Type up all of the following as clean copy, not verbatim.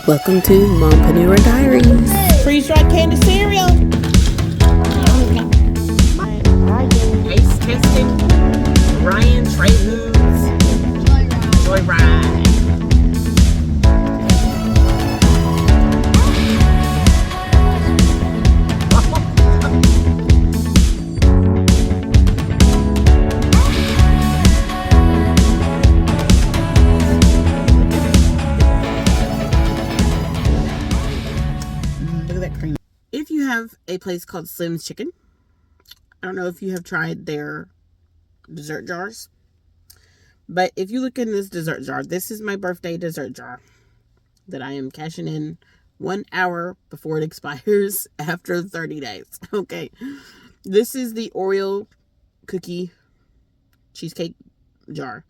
Welcome to Mompreneur Diaries. Freeze-dried candy cereal. Taste testing. Ryan Trey Foods. Joyride. Look at that cream. If you have a place called Slim's Chicken, I don't know if you have tried their dessert jars, but if you look in this dessert jar, this is my birthday dessert jar that I am cashing in 1 hour before it expires after 30 days. Okay. This is the Oreo cookie cheesecake jar.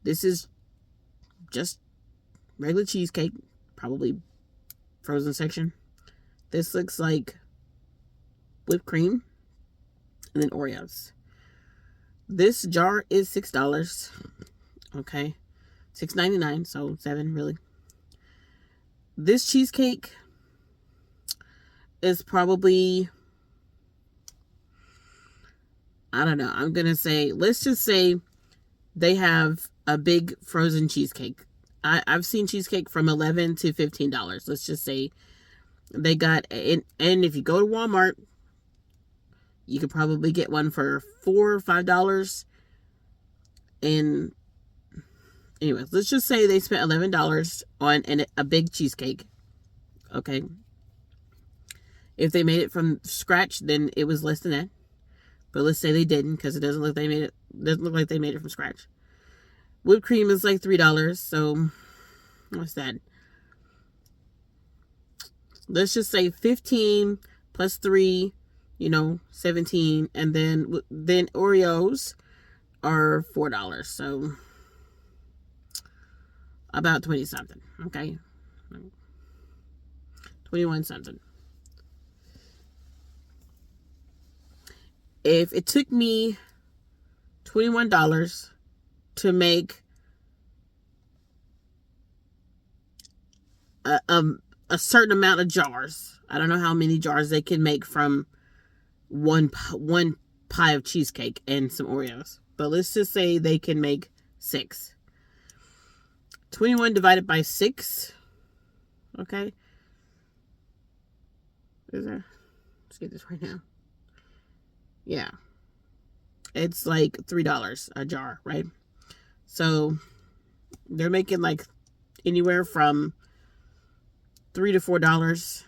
This is just regular cheesecake, probably frozen section. This looks like whipped cream and then Oreos. This jar is $6. Okay. $6.99, so $7 really. This cheesecake is probably, I don't know, I'm gonna say, let's just say they have a big frozen cheesecake. I've seen cheesecake from $11 to $15. Let's just say they got, and if you go to Walmart, you could probably get one for $4 or $5. And anyways, let's just say they spent $11 on a big cheesecake. Okay. If they made it from scratch, then it was less than that. But let's say they didn't, because it doesn't look like they made it from scratch. Whipped cream is like $3. So what's that? Let's just say 15 plus 3, 17. And then Oreos are $4. So about 20 something. Okay. 21 something. If it took me $21 to make a certain amount of jars, I don't know how many jars they can make from one pie of cheesecake and some Oreos, but let's just say they can make 6. 21 divided by 6. Okay. Let's get this right now. Yeah. It's like $3 a jar, right? So they're making like anywhere from $3 to $4,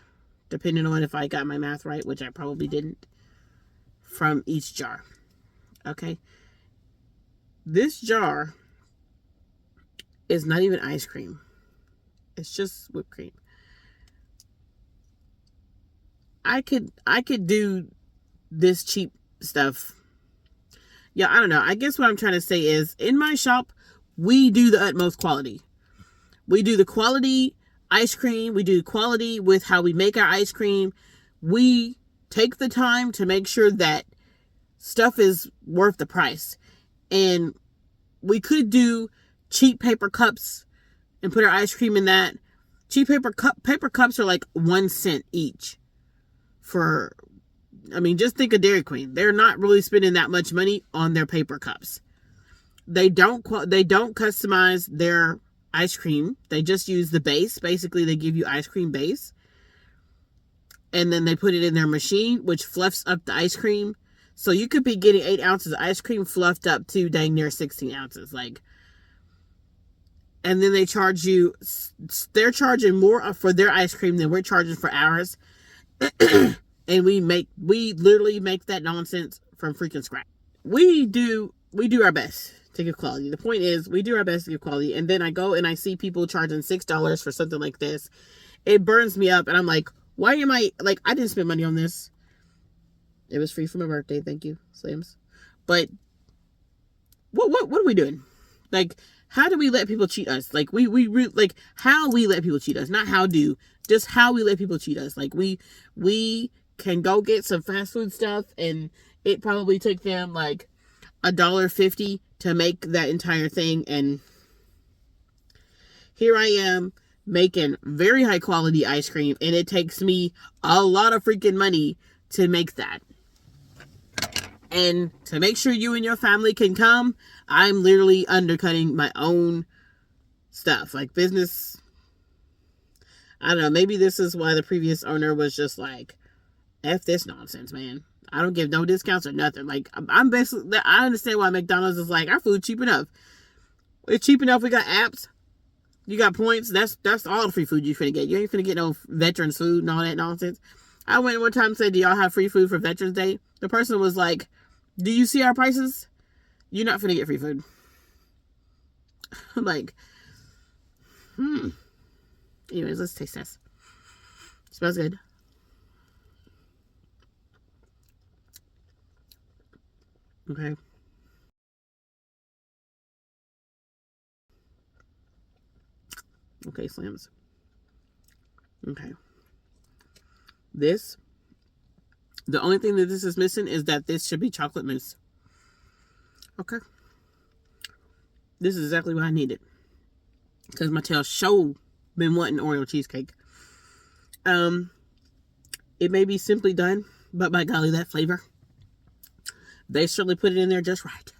depending on if I got my math right, which I probably didn't, from each jar. Okay. This jar is not even ice cream. It's just whipped cream. I could do this cheap stuff. Yeah, I don't know. I guess what I'm trying to say is, in my shop, we do the utmost quality. We do the quality ice cream. We do quality with how we make our ice cream. We take the time to make sure that stuff is worth the price. And we could do cheap paper cups and put our ice cream in that. Cheap paper cups are like 1 cent each. Just think of Dairy Queen. They're not really spending that much money on their paper cups. They don't customize their ice cream. They just use the base. Basically, they give you ice cream base. And then they put it in their machine, which fluffs up the ice cream. So you could be getting 8 ounces of ice cream fluffed up to dang near 16 ounces. And then they're charging more for their ice cream than we're charging for ours. And we literally make that nonsense from freaking scratch. We do our best to give quality. The point is, we do our best to give quality. And then I go and I see people charging $6 for something like this. It burns me up. And I'm like, why am I, I didn't spend money on this. It was free for my birthday. Thank you, Slims. But what are we doing? How do we let people cheat us? How we let people cheat us, not how do, just how we let people cheat us. We can go get some fast food stuff, and it probably took them $1.50 to make that entire thing, and here I am making very high quality ice cream, and it takes me a lot of freaking money to make that. And to make sure you and your family can come, I'm literally undercutting my own stuff. Like business, I don't know, maybe this is why the previous owner was just like, F this nonsense, man. I don't give no discounts or nothing. Like, I'm basically, I understand why McDonald's is like, our food cheap enough. It's cheap enough. We got apps. You got points. That's all the free food you finna get. You ain't finna get no veterans food and all that nonsense. I went one time and said, do y'all have free food for Veterans Day? The person was like, do you see our prices? You're not finna get free food. I'm like, Anyways, let's taste this. Smells good. Okay. Okay, Slams. Okay. This, the only thing that this is missing is that this should be chocolate mousse. Okay. This is exactly what I needed. Because my tail show been wanting Oreo cheesecake. It may be simply done, but by golly, that flavor. They certainly put it in there just right.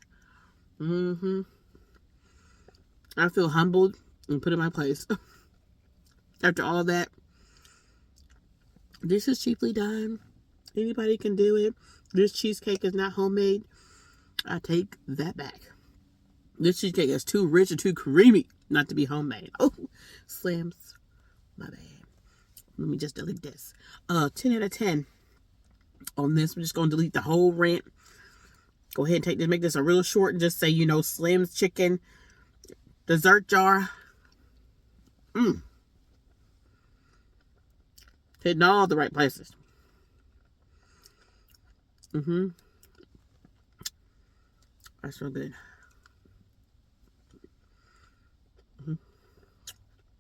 I feel humbled and put in my place. After all of that, this is cheaply done. Anybody can do it. This cheesecake is not homemade. I take that back. This cheesecake is too rich and too creamy not to be homemade. Oh, Slams. My bad. Let me just delete this. 10 out of 10 on this. I'm just going to delete the whole rant. Go ahead and take this, make this a real short and just say, Slim's chicken dessert jar. Hitting all the right places. That's so good.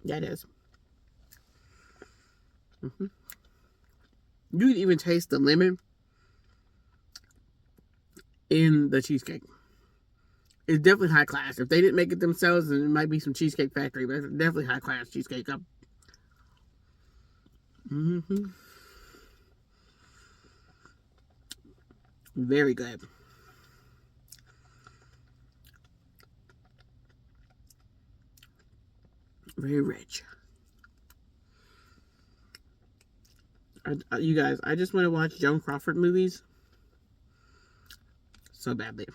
Yeah, it is. You can even taste the lemon in the cheesecake. It's definitely high class. If they didn't make it themselves, then it might be some Cheesecake Factory, but it's definitely high class cheesecake. Very good. Very rich. You guys, I just want to watch Joan Crawford movies so badly.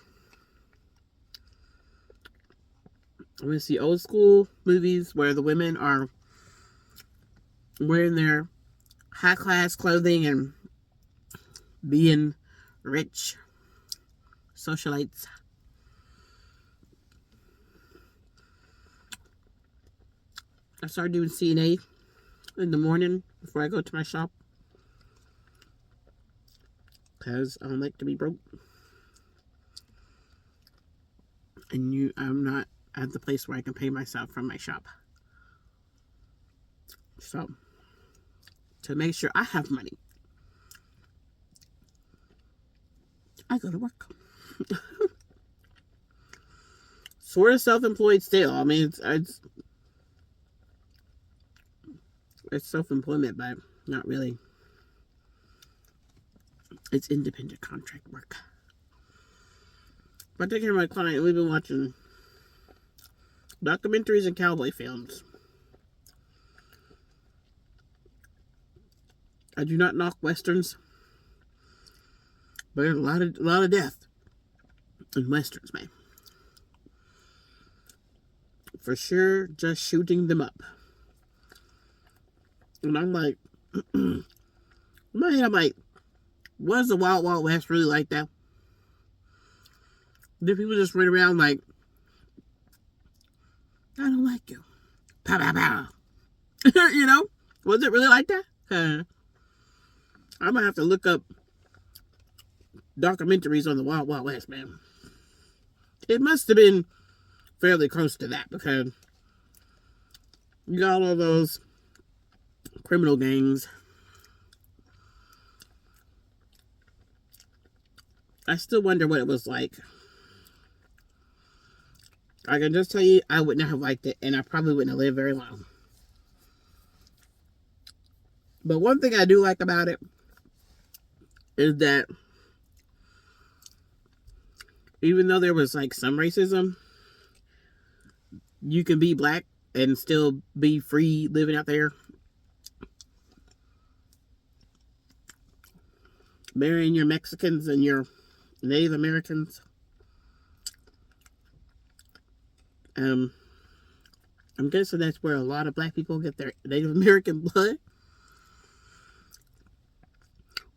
I want to see old school movies where the women are wearing their high class clothing and being rich socialites. I started doing CNA in the morning before I go to my shop because I don't like to be broke. And I'm not at the place where I can pay myself from my shop. So, to make sure I have money, I go to work. Sort of self-employed still. I mean, it's self-employment, but not really. It's independent contract work. But I take care of my client. We've been watching documentaries and cowboy films. I do not knock westerns, but there's a lot of death in westerns, man. For sure, just shooting them up. And I'm like, in my head, I'm like, what is the Wild Wild West really like that? Did people just run around like, I don't like you. Pow, pow, pow. Was it really like that? I'm going to have to look up documentaries on the Wild Wild West, man. It must have been fairly close to that because you got all those criminal gangs. I still wonder what it was like I can just tell you, I would not have liked it, and I probably wouldn't have lived very long. But one thing I do like about it is that even though there was like some racism, you can be black and still be free living out there, marrying your Mexicans and your Native Americans. I'm guessing that's where a lot of black people get their Native American blood.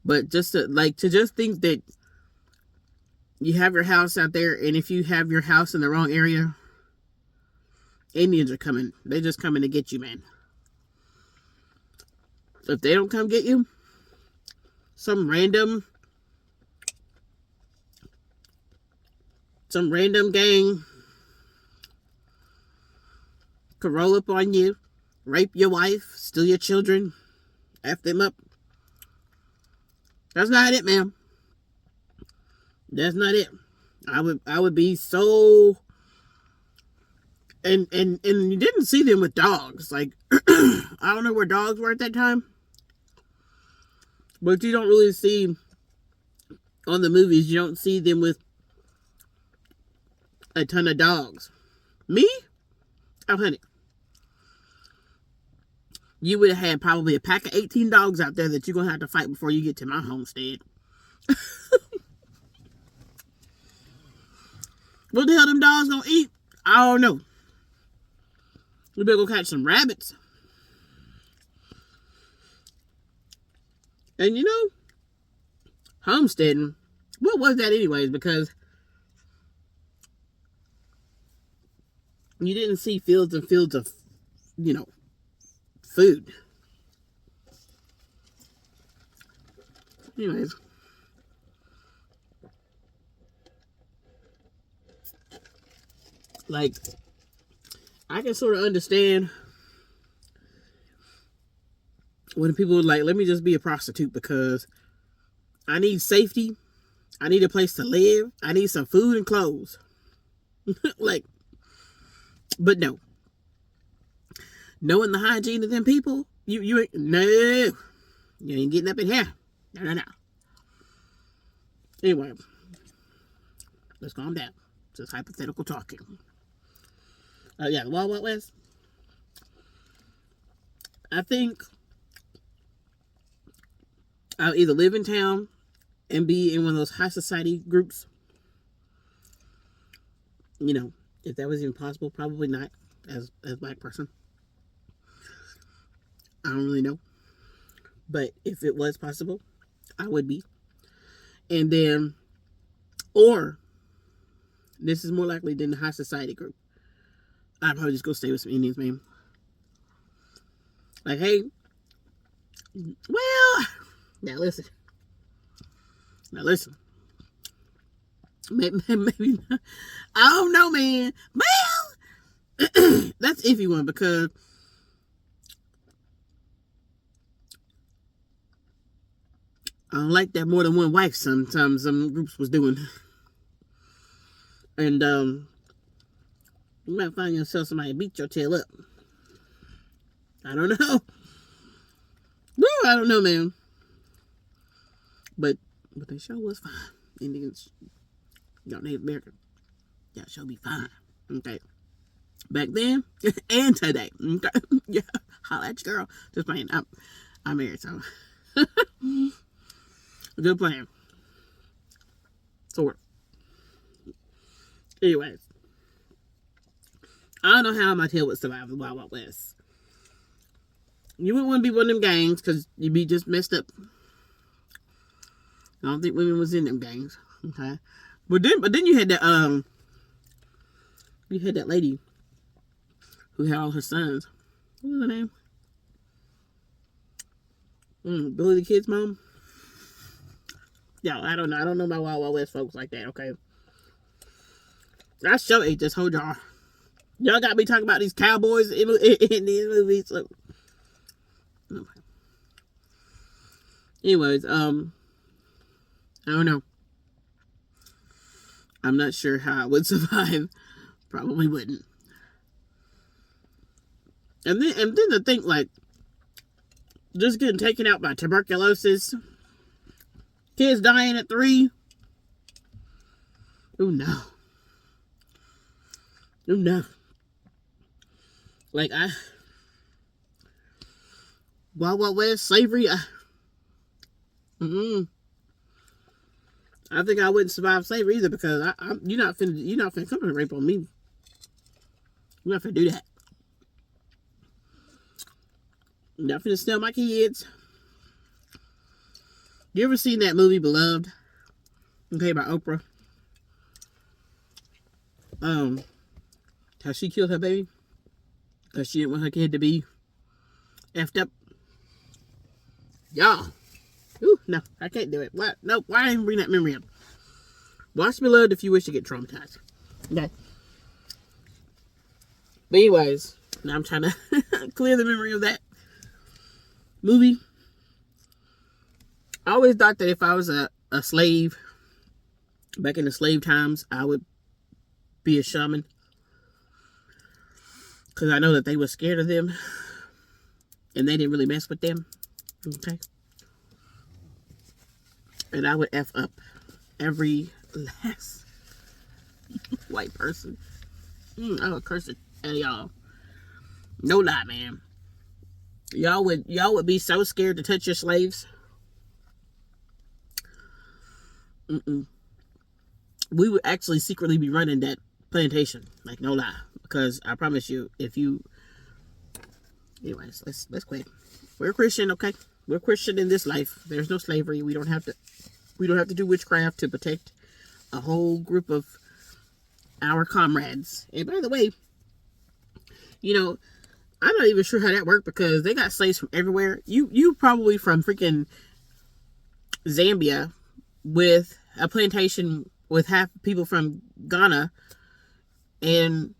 But just to just think that you have your house out there, and if you have your house in the wrong area, Indians are coming. They're just coming to get you, man. If they don't come get you, some random gang could roll up on you, rape your wife, steal your children, F them up. That's not it, ma'am. That's not it. I would be so. And you didn't see them with dogs. Like, I don't know where dogs were at that time, but you don't really see on the movies. You don't see them with a ton of dogs. Me? Oh, honey. You would have had probably a pack of 18 dogs out there that you're going to have to fight before you get to my homestead. What the hell them dogs gonna eat? I don't know. We better go catch some rabbits. And you know, homesteading, what was that anyways? Because you didn't see fields and fields of, food. Anyways. Like, I can sort of understand when people are like, let me just be a prostitute because I need safety. I need a place to live. I need some food and clothes. Like, but no. Knowing the hygiene of them people, you ain't, no. You ain't getting up in here. No. Anyway, let's calm down. Just hypothetical talking. Yeah, the Wild Wild West. I think I'll either live in town and be in one of those high society groups. If that was even possible, probably not as a black person. I don't really know. But if it was possible, I would be. And then, or this is more likely than the high society group, I'd probably just go stay with some Indians, man. Like, hey, well, now listen. Maybe not. I don't know, man. Well, that's iffy one because I don't like that more than one wife sometimes some groups was doing. And you might find yourself somebody beat your tail up. I don't know. Woo, I don't know, man. But the show was fine. Indians, Native American, y'all show be fine. Okay. Back then and today. Okay. Yeah. Holla at your girl. Just playing. I'm married, so good plan. Sort. Anyways. I don't know how my tail would survive the Wild Wild West. You wouldn't want to be one of them gangs because you'd be just messed up. I don't think women was in them gangs. Okay. But then you had that lady who had all her sons. What was her name? Billy the Kid's mom. Yeah, I don't know. I don't know my Wild Wild West folks like that, okay? I sure ate this whole jar. Y'all got me talking about these cowboys in these movies. So. Okay. Anyways, I don't know. I'm not sure how I would survive Probably wouldn't. And then to think, like, just getting taken out by tuberculosis, kids dying at 3. Oh no. Oh no. Like, Wild Wild West, slavery, I think I wouldn't survive slavery either, because you're not finna come and rape on me. You're not finna do that. You're not finna steal my kids. You ever seen that movie Beloved? Okay, by Oprah. How she killed her baby because she didn't want her kid to be effed up. Y'all. Ooh, no, I can't do it. What? Nope. Why even bring that memory up? Watch Beloved if you wish to get traumatized. Okay. But anyways, now I'm trying to clear the memory of that movie. I always thought that if I was a slave back in the slave times, I would be a shaman. Because I know that they were scared of them. And they didn't really mess with them. Okay. And I would F up every last white person. I would curse it at y'all. No lie, man. Y'all would be so scared to touch your slaves. We would actually secretly be running that plantation. Like, no lie. Because I promise you, if you... Anyways, let's quit. We're Christian, okay? We're Christian in this life. There's no slavery. We don't have to do witchcraft to protect a whole group of our comrades. And by the way, I'm not even sure how that worked, because they got slaves from everywhere. You probably from freaking Zambia with a plantation with half people from Ghana, and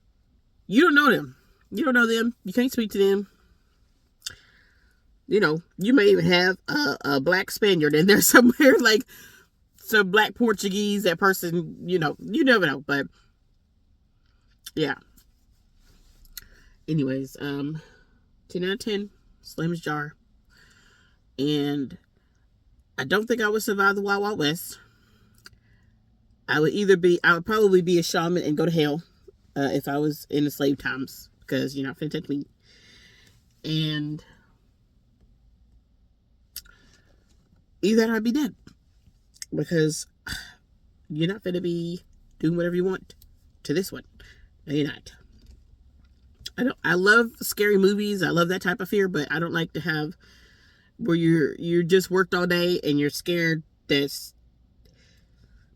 you don't know them. You don't know them. You can't speak to them. You may even have a black Spaniard in there somewhere, like some black Portuguese, that person, you never know. But yeah. Anyways, 10 out of 10, Slim's jar. And I don't think I would survive the Wild Wild West. I would probably be a shaman and go to hell if I was in the slave times, because you're not finna take me. And either I'd be dead, because you're not finna be doing whatever you want to this one. No, you're not. I love scary movies. I love that type of fear, but I don't like to have where you're just worked all day and you're scared that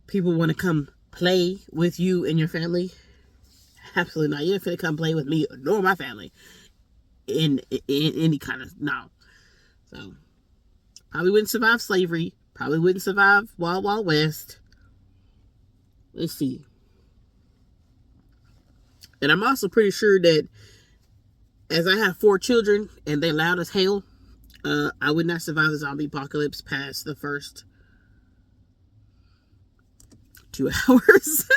people want to come play with you and your family. Absolutely not. You're not finna come play with me nor my family in any kind of... No. So, probably wouldn't survive slavery. Probably wouldn't survive Wild Wild West. Let's see. And I'm also pretty sure that as I have 4 children and they're loud as hell, I would not survive the zombie apocalypse past the first 2 hours.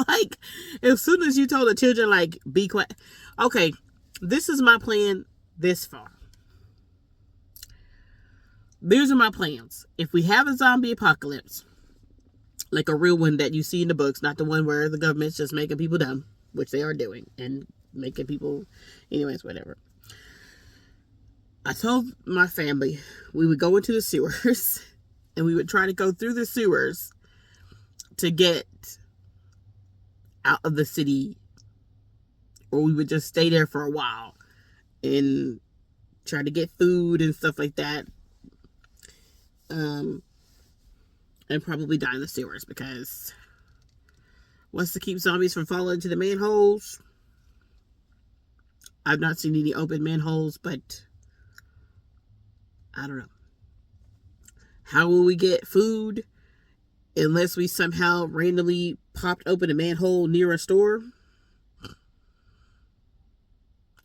Like, as soon as you told the children, like, be quiet. Okay, this is my plan this far. These are my plans. If we have a zombie apocalypse, like a real one that you see in the books, not the one where the government's just making people dumb, which they are doing, and making people... Anyways, whatever. I told my family we would go into the sewers, and we would try to go through the sewers to get out of the city, or we would just stay there for a while and try to get food and stuff like that, and probably die in the sewers, because what's to keep zombies from falling into the manholes? I've not seen any open manholes, but I don't know. How will we get food unless we somehow randomly popped open a manhole near a store?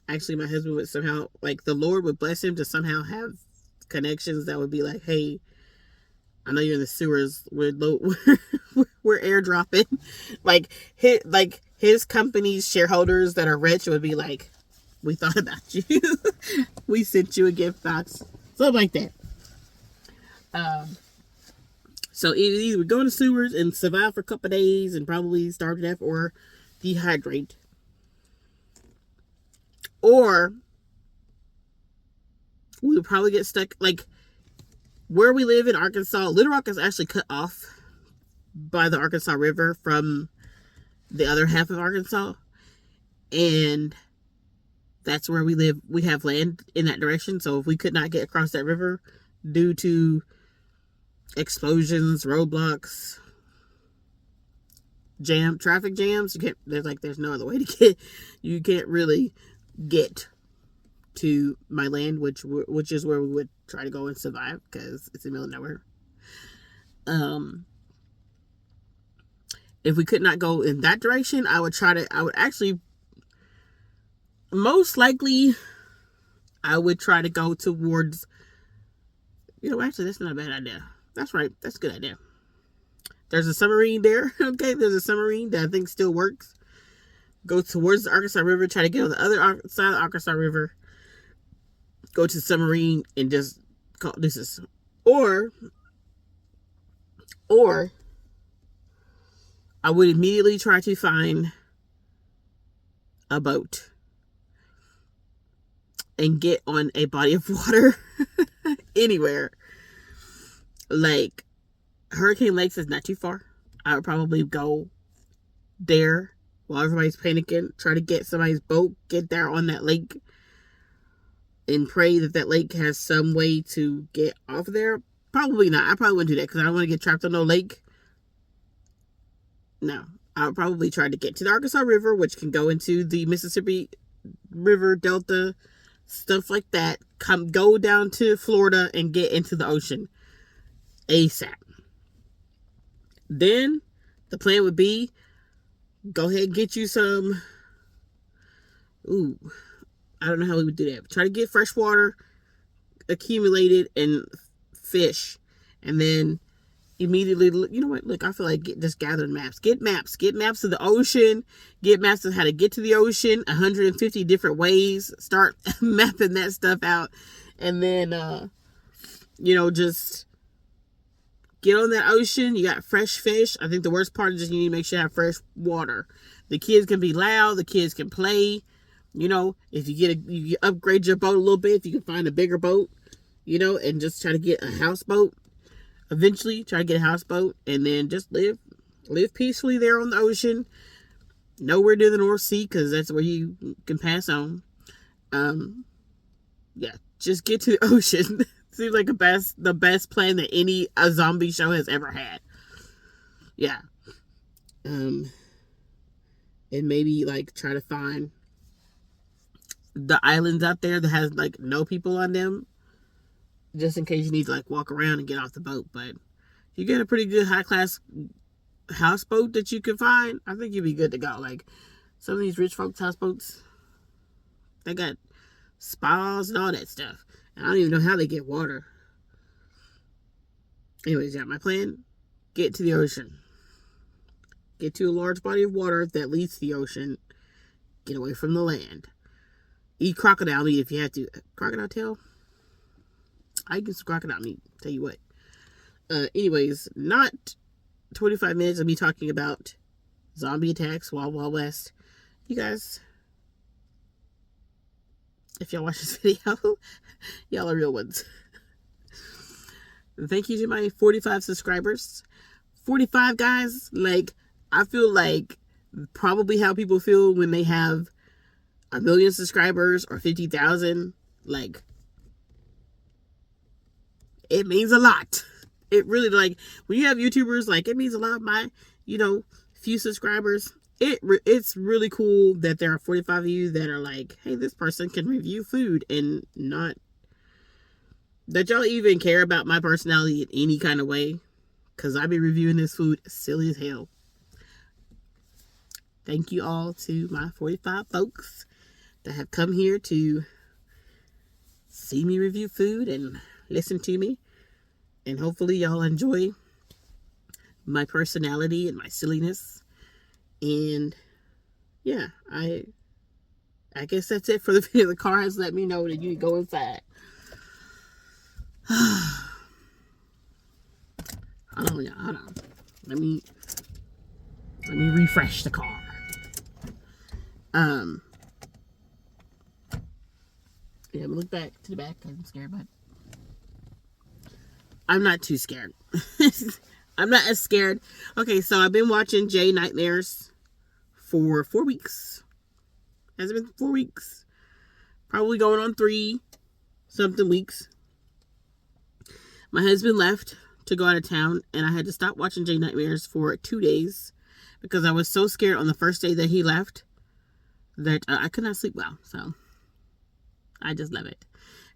Actually, my husband would somehow, like, the Lord would bless him to somehow have connections that would be like, hey, I know you're in the sewers. We're we're airdropping. His company's shareholders that are rich would be like, we thought about you. We sent you a gift box. Something like that. So either we go in the sewers and survive for a couple of days and probably starve to death or dehydrate. Or we would probably get stuck, like, where we live in Arkansas. Little Rock is actually cut off by the Arkansas River from the other half of Arkansas. And that's where we live. We have land in that direction. So if we could not get across that river due to explosions, roadblocks, traffic jams, there's no other way to get, you can't really get to my land, which is where we would try to go and survive because it's in the middle of nowhere. If we could not go in that direction, I would actually, most likely, I would try to go towards, actually, that's not a bad idea. That's right. That's a good idea. There's a submarine there. Okay, there's a submarine that I think still works. Go towards the Arkansas River, try to get on the other side of the Arkansas River, go to the submarine and just call deuces. Or I would immediately try to find a boat and get on a body of water anywhere. Like, Hurricane Lakes is not too far. I would probably go there while everybody's panicking, try to get somebody's boat, get there on that lake, and pray that lake has some way to get off there. Probably not. I probably wouldn't do that because I don't want to get trapped on no lake. No. I would probably try to get to the Arkansas River, which can go into the Mississippi River Delta, stuff like that. Go down to Florida and get into the ocean ASAP. Then the plan would be, go ahead and get you some, I don't know how we would do that. Try to get fresh water accumulated and fish. And then immediately, you know what? Look, I feel like just gathering maps. Get maps of the ocean. Get maps of how to get to the ocean. 150 different ways. Start mapping that stuff out. And then, just get on that ocean. You got fresh fish. I think the worst part is just you need to make sure you have fresh water. The kids can be loud. The kids can play. If you upgrade your boat a little bit, if you can find a bigger boat, and just try to get a houseboat. Eventually, try to get a houseboat and then just live peacefully there on the ocean. Nowhere near the North Sea because that's where you can pass on. Just get to the ocean. Seems like the best plan that a zombie show has ever had. Yeah. And maybe try to find the islands out there that has no people on them, just in case you need to walk around and get off the boat. But if you get a pretty good high class houseboat that you can find, I think you'd be good to go. Some of these rich folks houseboats, they got spas and all that stuff. I don't even know how they get water. Anyways, my plan, get to the ocean. Get to a large body of water that leads to the ocean. Get away from the land. Eat crocodile meat if you have to. Crocodile tail? I get some crocodile meat. Tell you what. Anyways, not 25 minutes of me talking about zombie attacks, Wild Wild West. You guys, if y'all watch this video, y'all are real ones. Thank you to my 45 subscribers. 45 guys. I feel like probably how people feel when they have 1 million subscribers or 50,000. It means a lot. It really, when you have YouTubers, it means a lot. My, few subscribers. It's really cool that there are 45 of you that are hey, this person can review food and not that y'all even care about my personality in any kind of way. Because I be reviewing this food silly as hell. Thank you all to my 45 folks that have come here to see me review food and listen to me. And hopefully y'all enjoy my personality and my silliness. And yeah, I guess that's it for the video. The car has let me know that you go inside. Hold on. Let me refresh the car. Yeah, look back to the back. I'm scared, but I'm not too scared. I'm not as scared. Okay, so I've been watching Jay Nightmares for 4 weeks. Has it been 4 weeks? Probably going on 3 something weeks. My husband left to go out of town, and I had to stop watching Jay Nightmares for 2 days because I was so scared on the first day that he left that I could not sleep well. So I just love it.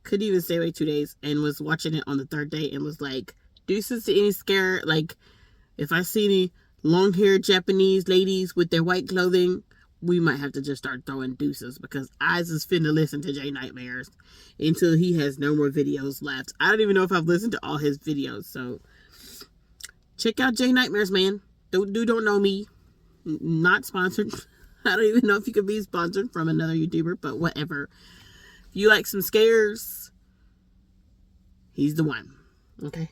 Couldn't even stay awake 2 days, and was watching it on the 3rd day and was like, deuces to any scare. Like, if I see any long-haired Japanese ladies with their white clothing, we might have to just start throwing deuces, because I just finna listen to Jay Nightmares until he has no more videos left. I don't even know if I've listened to all his videos, so check out Jay Nightmares, man. Don't know me. Not sponsored. I don't even know if you could be sponsored from another YouTuber, but whatever. If you like some scares, he's the one. Okay?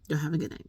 Y'all have a good night.